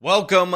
Welcome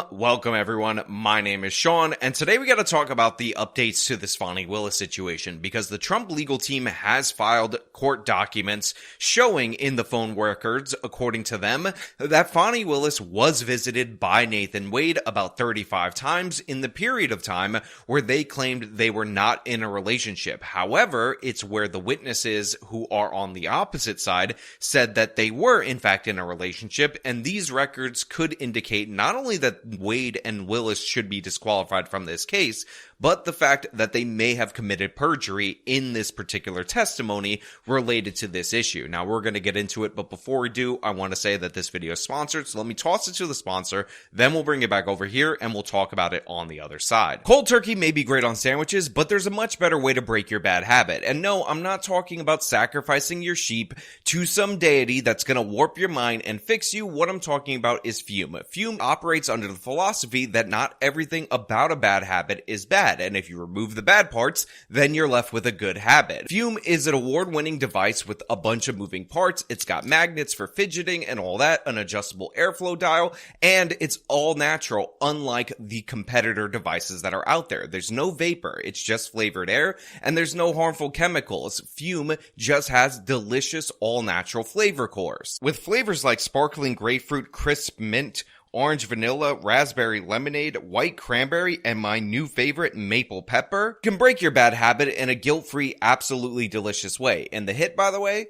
everyone. My name is Sean, and today we got to talk about the updates to this Fani Willis situation because the Trump legal team has filed court documents showing in the phone records, according to them, that Fani Willis was visited by Nathan Wade about 35 times in the period of time where they claimed they were not in a relationship. However, it's where the witnesses who are on the opposite side said that they were in fact in a relationship, and these records could indicate not only that Wade and Willis should be disqualified from this case, but the fact that they may have committed perjury in this particular testimony related to this issue. Now, we're going to get into it, but before we do, I want to say that this video is sponsored, so let me toss it to the sponsor, then we'll bring it back over here, and we'll talk about it on the other side. Cold turkey may be great on sandwiches, but there's a much better way to break your bad habit. And no, I'm not talking about sacrificing your sheep to some deity that's going to warp your mind and fix you. What I'm talking about is Fume. Fume operates under the philosophy that not everything about a bad habit is bad. And if you remove the bad parts, then you're left with a good habit. Fume is an award-winning device with a bunch of moving parts. It's got magnets for fidgeting and all that, an adjustable airflow dial, and it's all natural, unlike the competitor devices that are out there. There's no vapor, it's just flavored air, and there's no harmful chemicals. Fume just has delicious, all-natural flavor cores. With flavors like sparkling grapefruit, crisp mint, orange vanilla, raspberry lemonade, white cranberry, and my new favorite, maple pepper, can break your bad habit in a guilt-free, absolutely delicious way. And the hit, by the way,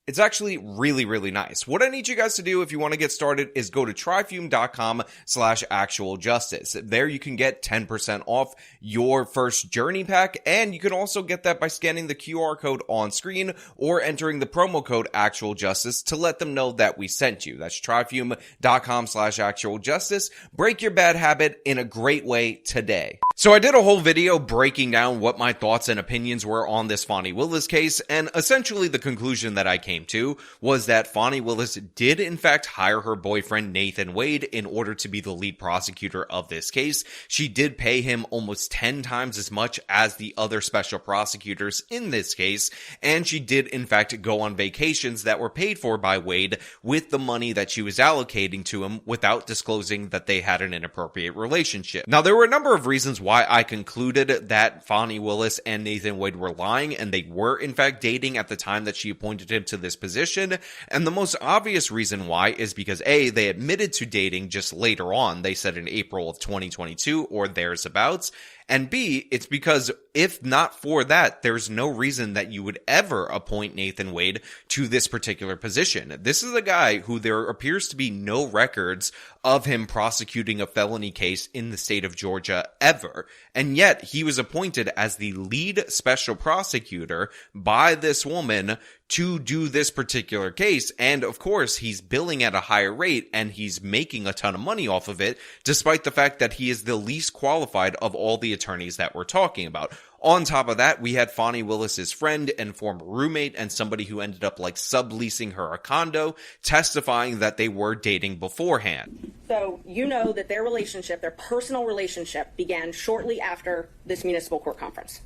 it's actually really nice. What I need you guys to do if you want to get started is go to tryfume.com/actualjustice. There you can get 10% off your first journey pack, and you can also get that by scanning the QR code on screen or entering the promo code actualjustice to let them know that we sent you. That's tryfume.com/actualjustice. Break your bad habit in a great way today. So I did a whole video breaking down what my thoughts and opinions were on this Fani Willis case, and essentially the conclusion that I came to was that Fani Willis did in fact hire her boyfriend Nathan Wade in order to be the lead prosecutor of this case. She did pay him almost 10 times as much as the other special prosecutors in this case, and she did in fact go on vacations that were paid for by Wade with the money that she was allocating to him without disclosing that they had an inappropriate relationship. Now, there were a number of reasons why I concluded that Fani Willis and Nathan Wade were lying, and they were in fact dating at the time that she appointed him to this position, and the most obvious reason why is because A, they admitted to dating just later on, they said in April of 2022 or thereabouts, and B, it's because if not for that, there's no reason that you would ever appoint Nathan Wade to this particular position. This is a guy who there appears to be no records of him prosecuting a felony case in the state of Georgia ever. And yet he was appointed as the lead special prosecutor by this woman to do this particular case. And of course, he's billing at a higher rate and he's making a ton of money off of it, despite the fact that he is the least qualified of all the attorneys that we're talking about. On top of that, we had Fani Willis's friend and former roommate and somebody who ended up like subleasing her a condo, testifying that they were dating beforehand. So you know that their relationship, their personal relationship, began shortly after this municipal court conference?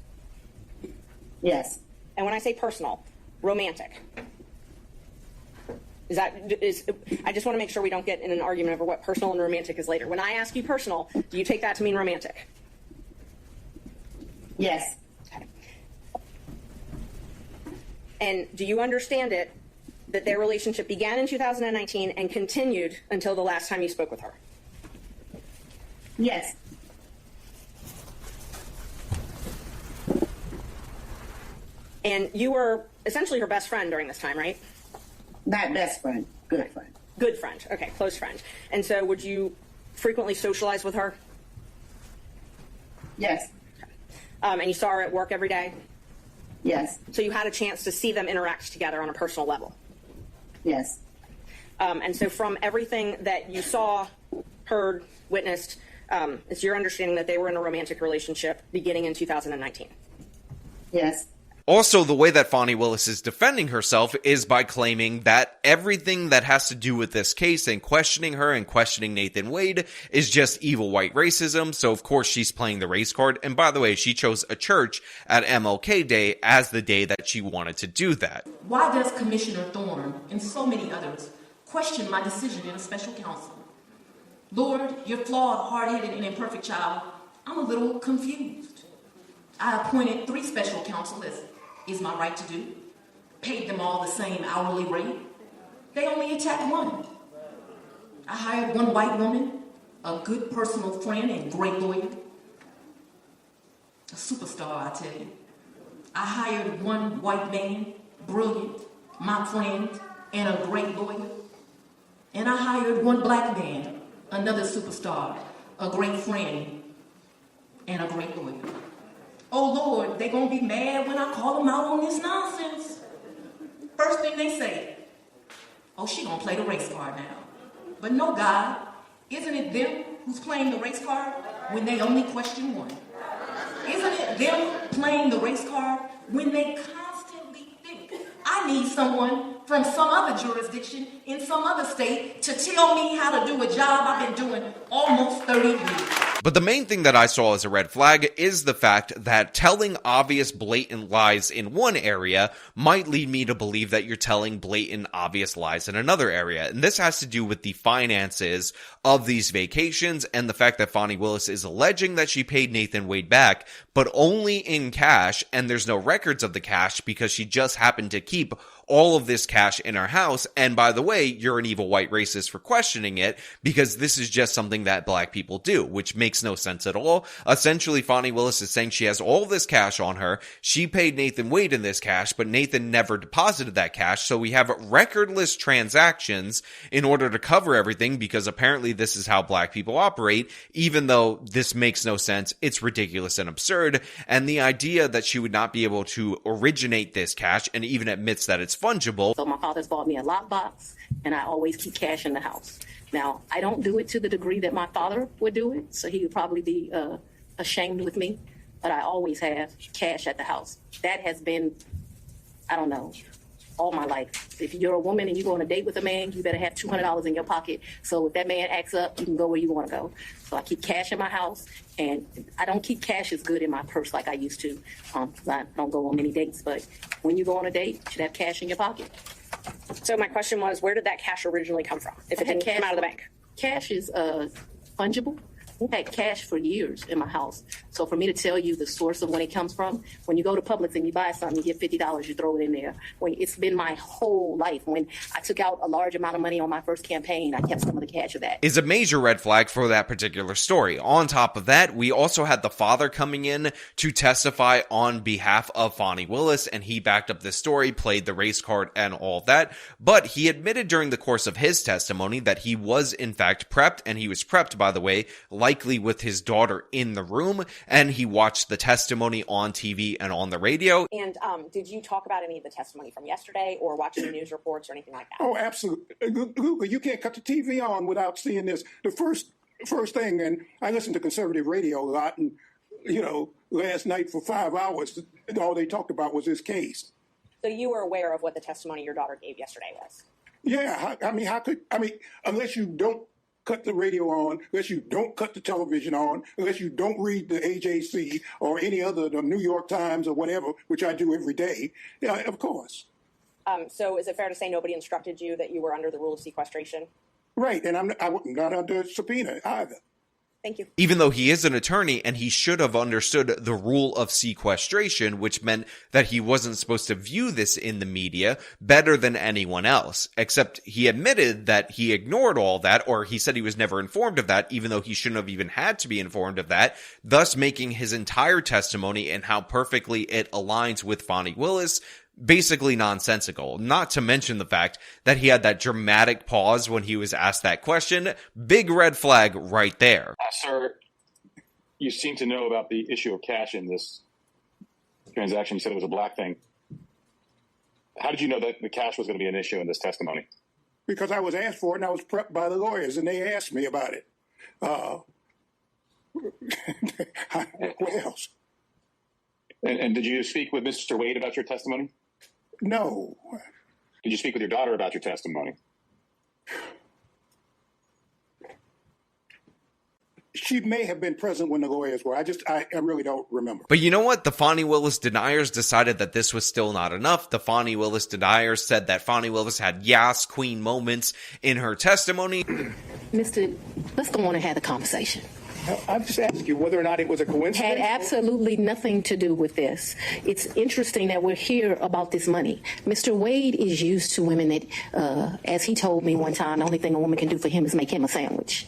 Yes. And when I say personal, romantic. I just want to make sure we don't get in an argument over what personal and romantic is later. When I ask you personal, do you take that to mean romantic? Yes. Okay. And do you understand it that their relationship began in 2019 and continued until the last time you spoke with her? Yes. And you were essentially her best friend during this time, right? Not best friend, good friend. Good friend. Okay, close friend. And so would you frequently socialize with her? Yes. And you saw her at work every day? Yes. So you had a chance to see them interact together on a personal level? Yes. And so from everything that you saw, heard, witnessed, it's your understanding that they were in a romantic relationship beginning in 2019? Yes. Also, the way that Fani Willis is defending herself is by claiming that everything that has to do with this case and questioning her and questioning Nathan Wade is just evil white racism. So, of course, she's playing the race card. And by the way, she chose a church at MLK Day as the day that she wanted to do that. Why does Commissioner Thorne and so many others question my decision in a special counsel? Lord, you're flawed, hard-headed, and imperfect, child. I'm a little confused. I appointed 3 special counsel, as is my right to do. Paid them all the same hourly rate. They only attacked one. I hired one white woman, a good personal friend and great lawyer. A superstar, I tell you. I hired one white man, brilliant, my friend, and a great lawyer. And I hired one black man, another superstar, a great friend, and a great lawyer. Oh Lord, they gonna be mad when I call them out on this nonsense. First thing they say, oh, she gonna play the race card now. But no, God, isn't it them who's playing the race card when they only question one? Isn't it them playing the race card when they constantly think, I need someone from some other jurisdiction in some other state to tell me how to do a job I've been doing almost 30 years? But the main thing that I saw as a red flag is the fact that telling obvious, blatant lies in one area might lead me to believe that you're telling blatant, obvious lies in another area. And this has to do with the finances of these vacations and the fact that Fani Willis is alleging that she paid Nathan Wade back, but only in cash, and there's no records of the cash because she just happened to keep all of this cash in her house. And by the way, you're an evil white racist for questioning it because this is just something that black people do, which makes no sense at all. Essentially, Fani Willis is saying she has all this cash on her. She paid Nathan Wade in this cash, but Nathan never deposited that cash. So we have recordless transactions in order to cover everything because apparently this is how black people operate, even though this makes no sense. It's ridiculous and absurd. And the idea that she would not be able to originate this cash and even admits that it's fungible. So my father's bought me a lockbox, and I always keep cash in the house. Now, I don't do it to the degree that my father would do it, so he would probably be ashamed with me, but I always have cash at the house. That has been, I don't know, all my life. If you're a woman and you go on a date with a man, you better have $200 in your pocket. So if that man acts up, you can go where you want to go. So I keep cash in my house, and I don't keep cash as good in my purse like I used to, because I don't go on many dates. But when you go on a date, you should have cash in your pocket. So my question was, where did that cash originally come from, if it didn't come out of the bank? Cash is fungible. We've had cash for years in my house. So for me to tell you the source of when it comes from, when you go to Publix and you buy something, you get $50, you throw it in there. It's been my whole life. When I took out a large amount of money on my first campaign, I kept some of the cash of that. Is a major red flag for that particular story. On top of that, we also had the father coming in to testify on behalf of Fani Willis, and he backed up this story, played the race card and all that. But he admitted during the course of his testimony that he was in fact prepped, and he was prepped, by the way, likely with his daughter in the room, and he watched the testimony on TV and on the radio. And did you talk about any of the testimony from yesterday or watching the news reports or anything like that? Oh, absolutely. You can't cut the TV on without seeing this. The first thing, and I listen to conservative radio a lot, and, last night for 5 hours, all they talked about was this case. So you were aware of what the testimony your daughter gave yesterday was? Yeah, unless you don't cut the radio on, unless you don't cut the television on, unless you don't read the AJC or any other, the New York Times or whatever, which I do every day, yeah, of course. So is it fair to say nobody instructed you that you were under the rule of sequestration? Right, and I'm not under subpoena either. Thank you. Even though he is an attorney and he should have understood the rule of sequestration, which meant that he wasn't supposed to view this in the media better than anyone else, except he admitted that he ignored all that, or he said he was never informed of that, even though he shouldn't have even had to be informed of that, thus making his entire testimony and how perfectly it aligns with Fani Willis basically nonsensical. Not to mention the fact that he had that dramatic pause when he was asked that question. Big red flag right there. Sir, you seem to know about the issue of cash in this transaction. You said it was a black thing. How did you know that the cash was going to be an issue in this testimony? Because I was asked for it and I was prepped by the lawyers and they asked me about it. What else? And did you speak with Mr. Wade about your testimony? No. Did you speak with your daughter about your testimony? she may have been present when the lawyers were. I really don't remember. But you know what? The Fani Willis deniers decided that this was still not enough. The Fani Willis deniers said that Fani Willis had Yas Queen moments in her testimony. Mister, let's go on and have the conversation. I'm just asking you whether or not it was a coincidence. Had absolutely nothing to do with this. It's interesting that we're here about this money. Mr. Wade is used to women that, as he told me one time, the only thing a woman can do for him is make him a sandwich.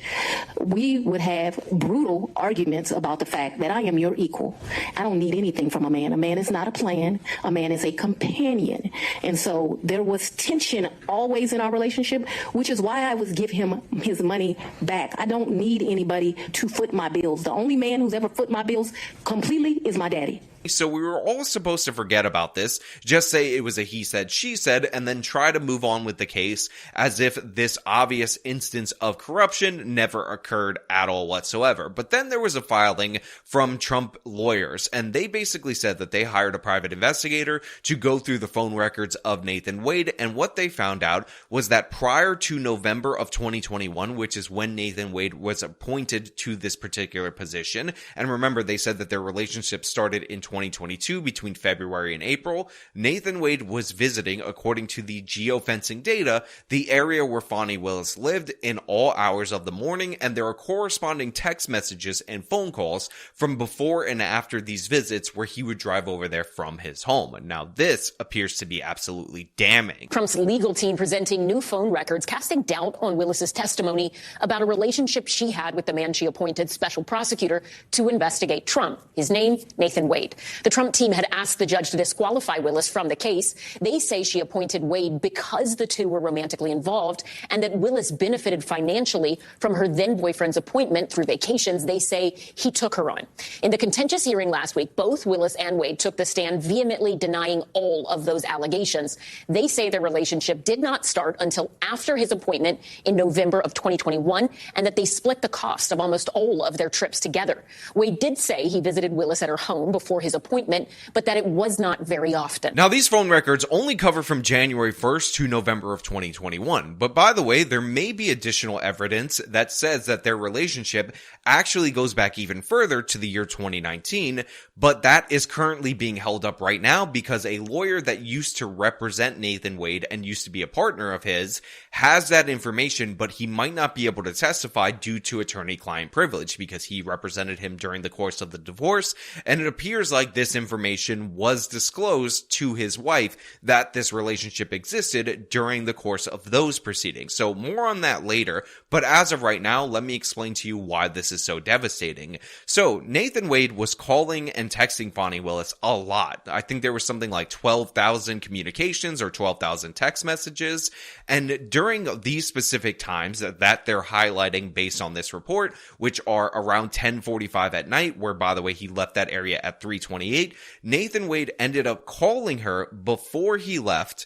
We would have brutal arguments about the fact that I am your equal. I don't need anything from a man. A man is not a plan. A man is a companion. And so there was tension always in our relationship, which is why I would give him his money back. I don't need anybody to foot my bills. The only man who's ever foot my bills completely is my daddy. So we were all supposed to forget about this, just say it was a he said, she said, and then try to move on with the case as if this obvious instance of corruption never occurred at all whatsoever. But then there was a filing from Trump lawyers, and they basically said that they hired a private investigator to go through the phone records of Nathan Wade, and what they found out was that prior to November of 2021, which is when Nathan Wade was appointed to this particular position, and remember they said that their relationship started in 2022 between February and April, Nathan Wade was visiting, according to the geofencing data, the area where Fani Willis lived in all hours of the morning, and there are corresponding text messages and phone calls from before and after these visits where he would drive over there from his home. Now, this appears to be absolutely damning. Trump's legal team presenting new phone records, casting doubt on Willis's testimony about a relationship she had with the man she appointed special prosecutor to investigate Trump. His name, Nathan Wade. The Trump team had asked the judge to disqualify Willis from the case. They say she appointed Wade because the two were romantically involved and that Willis benefited financially from her then-boyfriend's appointment through vacations they say he took her on. In the contentious hearing last week, both Willis and Wade took the stand vehemently denying all of those allegations. They say their relationship did not start until after his appointment in November of 2021 and that they split the cost of almost all of their trips together. Wade did say he visited Willis at her home before his appointment, but that it was not very often. Now, these phone records only cover from January 1st to November of 2021. But by the way, there may be additional evidence that says that their relationship actually goes back even further to the year 2019, but that is currently being held up right now because a lawyer that used to represent Nathan Wade and used to be a partner of his has that information, but he might not be able to testify due to attorney-client privilege because he represented him during the course of the divorce, and it appears like this information was disclosed to his wife that this relationship existed during the course of those proceedings. So more on that later, but as of right now, let me explain to you why this is so devastating. So Nathan Wade was calling and texting Fani Willis a lot. I think there was something like 12,000 communications or 12,000 text messages, and during these specific times that they're highlighting based on this report, which are around 10:45 at night, where by the way he left that area at 3:28, Nathan Wade ended up calling her before he left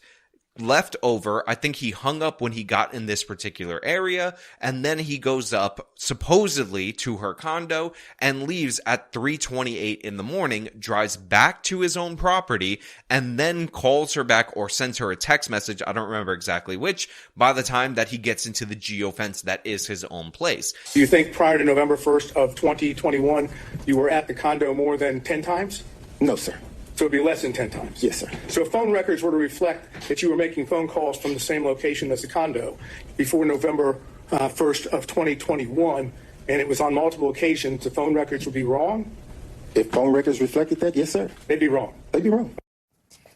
over. I think he hung up when he got in this particular area, and then he goes up supposedly to her condo and leaves at 3:28 in the morning, drives back to his own property, and then calls her back or sends her a text message, I don't remember exactly which, by the time that he gets into the geofence that is his own place. Do you think prior to November 1st of 2021, you were at the condo more than 10 times? No, sir. So it'd be less than 10 times? Yes, sir. So if phone records were to reflect that you were making phone calls from the same location as the condo before November 1st of 2021, and it was on multiple occasions, the phone records would be wrong? If phone records reflected that, yes, sir. They'd be wrong. They'd be wrong.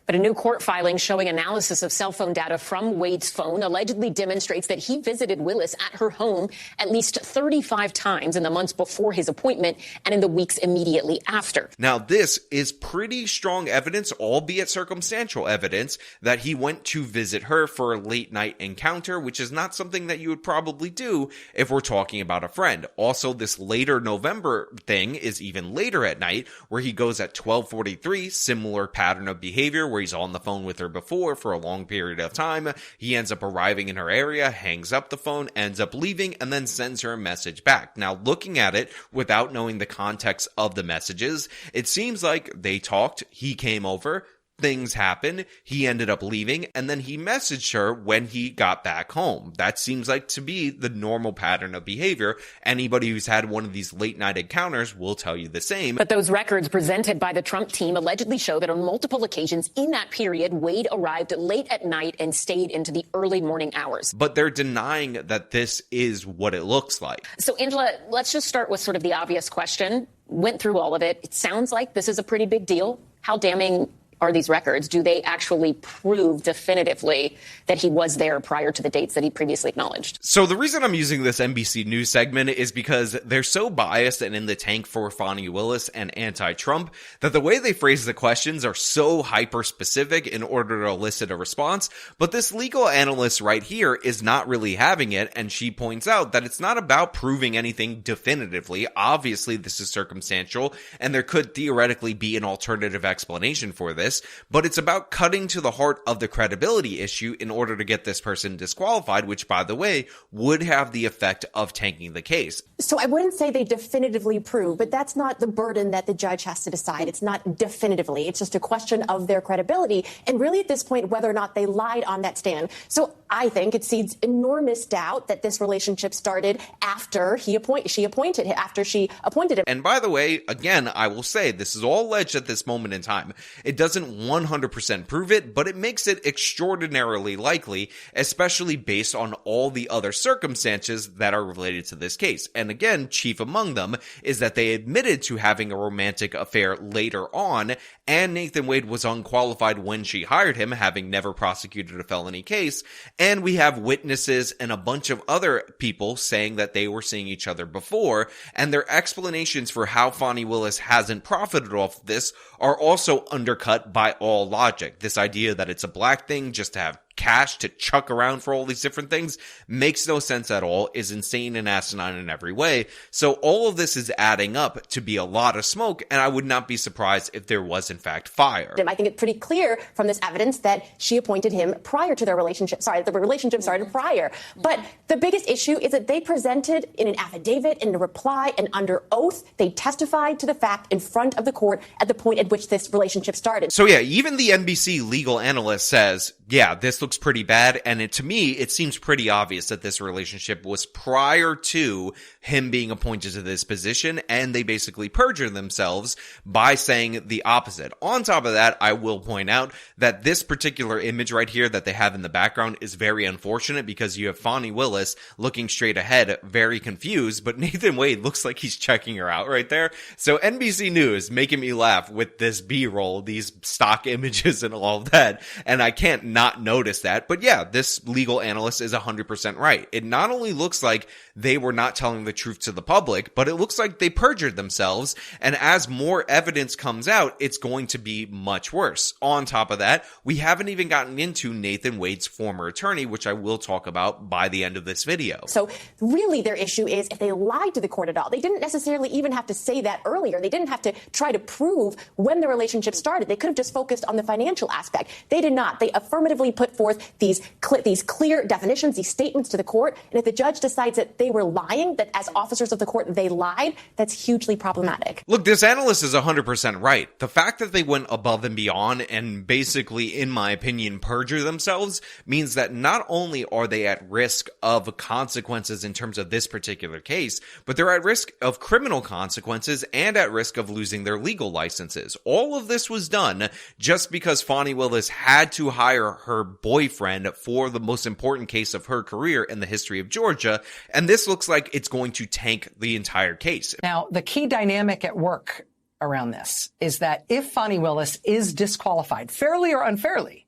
But a new court filing showing analysis of cell phone data from Wade's phone allegedly demonstrates that he visited Willis at her home at least 35 times in the months before his appointment and in the weeks immediately after. Now, this is pretty strong evidence, albeit circumstantial evidence, that he went to visit her for a late night encounter, which is not something that you would probably do if we're talking about a friend. Also, this later November thing is even later at night, where he goes at 12:43, similar pattern of behavior, where he's on the phone with her before for a long period of time. He ends up arriving in her area, hangs up the phone, ends up leaving, and then sends her a message back. Now, looking at it without knowing the context of the messages, it seems like they talked, he came over, things happen. He ended up leaving, and then he messaged her when he got back home. That seems like to be the normal pattern of behavior. Anybody who's had one of these late night encounters will tell you the same. But those records presented by the Trump team allegedly show that on multiple occasions in that period, Wade arrived late at night and stayed into the early morning hours. But they're denying that this is what it looks like. So, Angela, let's just start with sort of the obvious question. Went through all of it. It sounds like this is a pretty big deal. How damning are these records? Do they actually prove definitively that he was there prior to the dates that he previously acknowledged? So the reason I'm using this NBC News segment is because they're so biased and in the tank for Fani Willis and anti-Trump that the way they phrase the questions are so hyper-specific in order to elicit a response. But this legal analyst right here is not really having it, and she points out that it's not about proving anything definitively. Obviously, this is circumstantial, and there could theoretically be an alternative explanation for this. But it's about cutting to the heart of the credibility issue in order to get this person disqualified, which, by the way, would have the effect of tanking the case. So I wouldn't say they definitively prove, but that's not the burden that the judge has to decide. It's not definitively. It's just a question of their credibility. And really at this point, whether or not they lied on that stand. So I think it seeds enormous doubt that this relationship started after she appointed him. And by the way, again, I will say this is all alleged at this moment in time. It doesn't 100% prove it, but it makes it extraordinarily likely, especially based on all the other circumstances that are related to this case. And again, chief among them is that they admitted to having a romantic affair later on, and Nathan Wade was unqualified when she hired him, having never prosecuted a felony case. And we have witnesses and a bunch of other people saying that they were seeing each other before, and their explanations for how Fani Willis hasn't profited off of this are also undercut by all logic. This idea that it's a black thing just to have cash to chuck around for all these different things makes no sense at all, is insane and asinine in every way. So all of this is adding up to be a lot of smoke, and I would not be surprised if there was in fact fire. I think it's pretty clear from this evidence that she appointed him prior to their relationship. The relationship started prior. But the biggest issue is that they presented in an affidavit, in a reply, and under oath, they testified to the fact in front of the court at the point at which this relationship started. So yeah, even the NBC legal analyst says, yeah, this looks pretty bad, and to me, it seems pretty obvious that this relationship was prior to him being appointed to this position, and they basically perjured themselves by saying the opposite. On top of that, I will point out that this particular image right here that they have in the background is very unfortunate because you have Fani Willis looking straight ahead, very confused, but Nathan Wade looks like he's checking her out right there. So NBC News making me laugh with this B-roll, these stock images and all of that, and I can't not notice that. But yeah, this legal analyst is 100% right. It not only looks like they were not telling the truth to the public, but it looks like they perjured themselves. And as more evidence comes out, it's going to be much worse. On top of that, we haven't even gotten into Nathan Wade's former attorney, which I will talk about by the end of this video. So really their issue is if they lied to the court at all. They didn't necessarily even have to say that earlier. They didn't have to try to prove when the relationship started. They could have just focused on the financial aspect. They did not. They affirmatively put forth these clear definitions, these statements to the court. And if the judge decides that they were lying, that as officers of the court they lied, that's hugely problematic. Look, this analyst is 100% right. The fact that they went above and beyond and basically, in my opinion, perjure themselves means that not only are they at risk of consequences in terms of this particular case, but they're at risk of criminal consequences and at risk of losing their legal licenses. All of this was done just because Fani Willis had to hire her boyfriend for the most important case of her career in the history of Georgia, and this looks like it's going to tank the entire case. Now, the key dynamic at work around this is that if Fani Willis is disqualified, fairly or unfairly,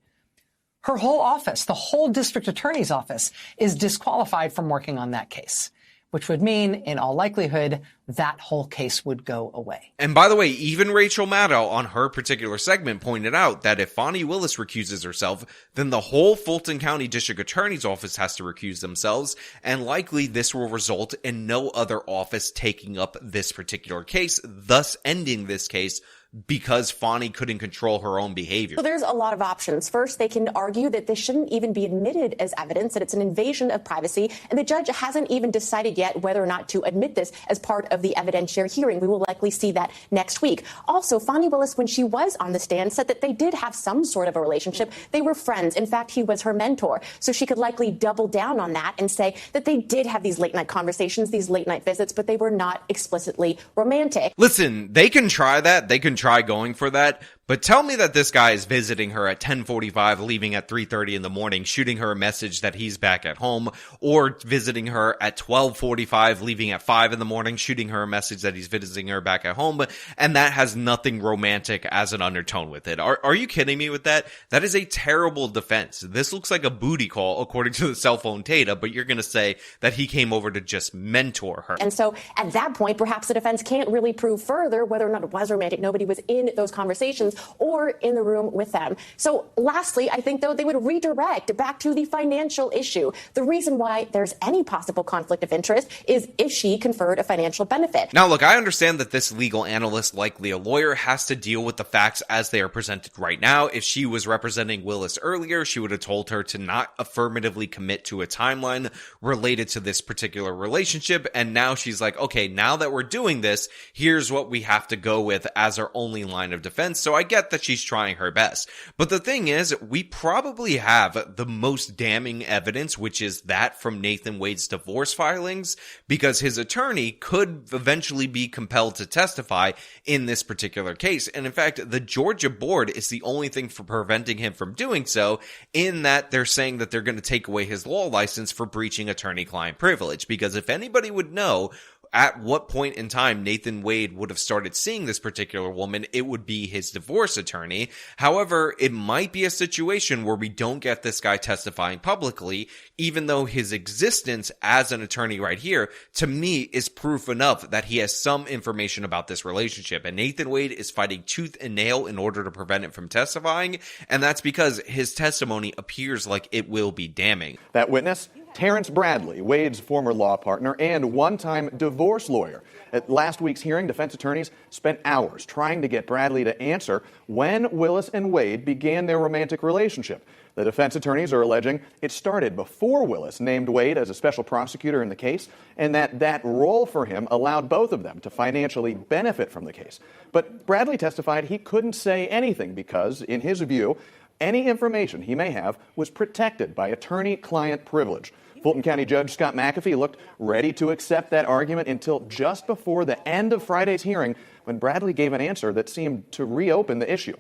her whole office, the whole district attorney's office, is disqualified from working on that case, which would mean, in all likelihood, that whole case would go away. And by the way, even Rachel Maddow on her particular segment pointed out that if Fani Willis recuses herself, then the whole Fulton County District Attorney's Office has to recuse themselves, and likely this will result in no other office taking up this particular case, thus ending this case because Fani couldn't control her own behavior? So there's a lot of options. First, they can argue that this shouldn't even be admitted as evidence, that it's an invasion of privacy, and the judge hasn't even decided yet whether or not to admit this as part of the evidentiary hearing. We will likely see that next week. Also, Fani Willis, when she was on the stand, said that they did have some sort of a relationship. They were friends. In fact, he was her mentor. So she could likely double down on that and say that they did have these late night conversations, these late night visits, but they were not explicitly romantic. Listen, they can try that. They can try going for that. But tell me that this guy is visiting her at 10:45, leaving at 3:30 in the morning, shooting her a message that he's back at home, or visiting her at 12:45, leaving at 5 in the morning, shooting her a message that he's visiting her back at home, and that has nothing romantic as an undertone with it. Are you kidding me with that? That is a terrible defense. This looks like a booty call according to the cell phone data, but you're going to say that he came over to just mentor her. And so at that point, perhaps the defense can't really prove further whether or not it was romantic. Nobody was in those conversations or in the room with them. So lastly, I think, though, they would redirect back to the financial issue. The reason why there's any possible conflict of interest is if she conferred a financial benefit. Now, look, I understand that this legal analyst, likely a lawyer, has to deal with the facts as they are presented right now. If she was representing Willis earlier, she would have told her to not affirmatively commit to a timeline related to this particular relationship. And now she's like, okay, now that we're doing this, here's what we have to go with as our only line of defense. So I get that she's trying her best. But the thing is, we probably have the most damning evidence, which is that from Nathan Wade's divorce filings, because his attorney could eventually be compelled to testify in this particular case. And in fact, the Georgia board is the only thing for preventing him from doing so, in that they're saying that they're going to take away his law license for breaching attorney-client privilege. Because if anybody would know at what point in time Nathan Wade would have started seeing this particular woman, it would be his divorce attorney. However, it might be a situation where we don't get this guy testifying publicly, even though his existence as an attorney right here, to me, is proof enough that he has some information about this relationship. And Nathan Wade is fighting tooth and nail in order to prevent him from testifying, and that's because his testimony appears like it will be damning. That witness? Terrence Bradley, Wade's former law partner and one-time divorce lawyer. At last week's hearing, defense attorneys spent hours trying to get Bradley to answer when Willis and Wade began their romantic relationship. The defense attorneys are alleging it started before Willis named Wade as a special prosecutor in the case, and that role for him allowed both of them to financially benefit from the case. But Bradley testified he couldn't say anything because, in his view, any information he may have was protected by attorney-client privilege. Fulton County Judge Scott McAfee looked ready to accept that argument until just before the end of Friday's hearing, when Bradley gave an answer that seemed to reopen the issue.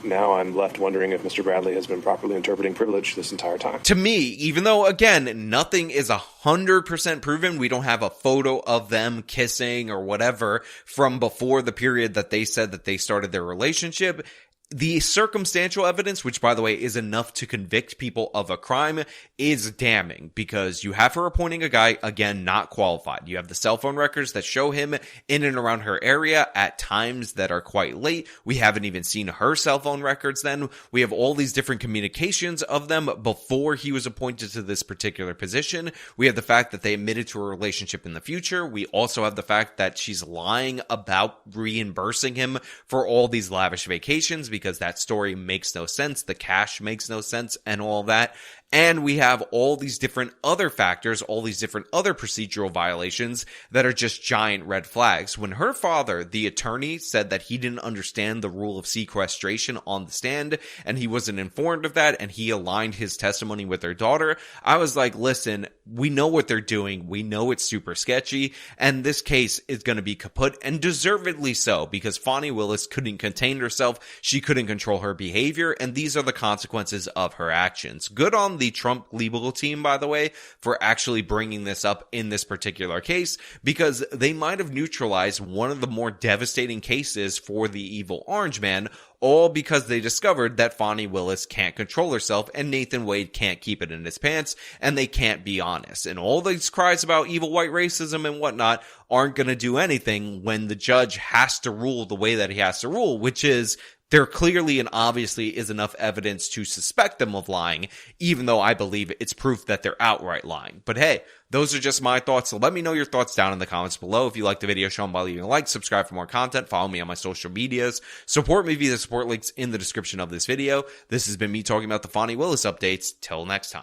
Now I'm left wondering if Mr. Bradley has been properly interpreting privilege this entire time. To me, even though, again, nothing is 100% proven, we don't have a photo of them kissing or whatever from before the period that they said that they started their relationship, the circumstantial evidence, which, by the way, is enough to convict people of a crime, is damning, because you have her appointing a guy, again, not qualified. You have the cell phone records that show him in and around her area at times that are quite late. We haven't even seen her cell phone records then. We have all these different communications of them before he was appointed to this particular position. We have the fact that they admitted to a relationship in the future. We also have the fact that she's lying about reimbursing him for all these lavish vacations, because that story makes no sense, the cash makes no sense, and all that. And we have all these different other factors, all these different other procedural violations that are just giant red flags. When her father, the attorney, said that he didn't understand the rule of sequestration on the stand, and he wasn't informed of that, and he aligned his testimony with their daughter, I was like, listen, we know what they're doing. We know it's super sketchy, and this case is going to be kaput, and deservedly so, because Fani Willis couldn't contain herself. She couldn't control her behavior, and these are the consequences of her actions. Good on the Trump legal team, by the way, for actually bringing this up in this particular case, because they might have neutralized one of the more devastating cases for the evil orange man, all because they discovered that Fani Willis can't control herself and Nathan Wade can't keep it in his pants, and they can't be honest. And all these cries about evil white racism and whatnot aren't going to do anything when the judge has to rule the way that he has to rule, which is there clearly and obviously is enough evidence to suspect them of lying, even though I believe it's proof that they're outright lying. But hey, Those are just my thoughts. So let me know your thoughts down in the comments below. If you liked the video, show them by leaving a like, subscribe for more content, follow me on my social medias, support me via the support links in the description of this video. This has been me talking about the Fani Willis updates. Till next time.